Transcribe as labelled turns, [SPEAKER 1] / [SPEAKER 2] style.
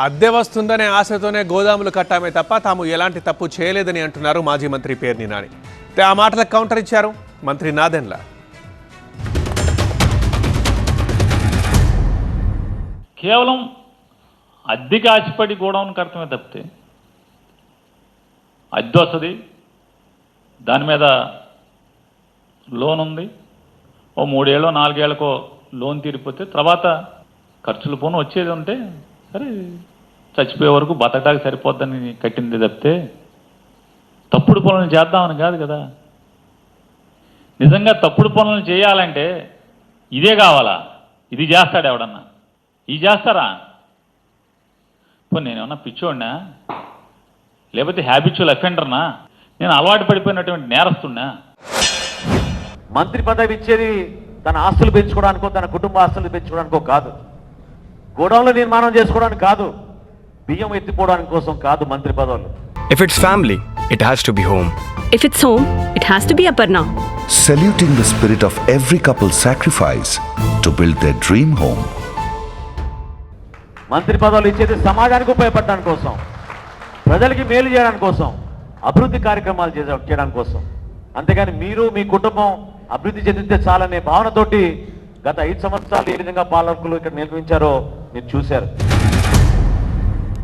[SPEAKER 1] అద్దె వస్తుందనే ఆశతోనే గోదాములు కట్టామే తప్ప తాము ఎలాంటి తప్పు చేయలేదని అంటున్నారు మాజీ మంత్రి పేర్ని నాని. ఆ మాటలకు కౌంటర్ ఇచ్చారు మంత్రి నాదెండ్ల.
[SPEAKER 2] కేవలం అద్దెకి ఆశపడి గోడౌన్ కడతమే తప్పితే అద్దె వస్తుంది, దాని మీద లోన్ ఉంది, ఓ 3 ఏళ్ళో 4 ఏళ్ళకో లోన్ తీరిపోతే తర్వాత ఖర్చులు పోను వచ్చేది ఉంటే సరే చచ్చిపోయే వరకు బతకడానికి సరిపోద్దని కట్టింది తప్పితే తప్పుడు పనులను చేద్దామని కాదు కదా. నిజంగా తప్పుడు పనులను చేయాలంటే ఇదే కావాలా? ఇది చేస్తాడు ఎవడన్నా? ఇది చేస్తారా? ఇప్పుడు నేనేమన్నా పిచ్చోడినా, లేకపోతే హ్యాబిచువల్ అఫెండర్నా? నేను అలవాటు పడిపోయినటువంటి నేరస్తున్నా?
[SPEAKER 3] మంత్రి పదవి ఇచ్చేది తన ఆస్తులు పెంచుకోవడానికో తన కుటుంబ ఆస్తులు పెంచుకోవడానికో కాదు, గోడౌన్లు నిర్మాణం చేసుకోవడానికి కాదు, బియ్యం ఎత్తిపోవడానికి కోసం కాదు మంత్రి పదవులు.
[SPEAKER 4] If it's family, it has to be home.
[SPEAKER 5] If it's home, it has to be Aparna.
[SPEAKER 6] Saluting the spirit of every couple's sacrifice to build their dream home.
[SPEAKER 3] మంత్రి పదవులు ఇచ్చేది సమాజానికి ఉపయోగపడడానికి కోసం, ప్రజలకి మేలు చేయడానికి కోసం, అభివృద్ధి కార్యక్రమాలు చేయడానికి కోసం. అంతేగాని మీరు మీ కుటుంబం అభివృద్ధి చెందితే చాలనే భావనతోటి గత 5 సంవత్సరాలు ఏ విధంగా పాలకులు ఇక్కడ నిర్వహించారో మీరు చూశారు.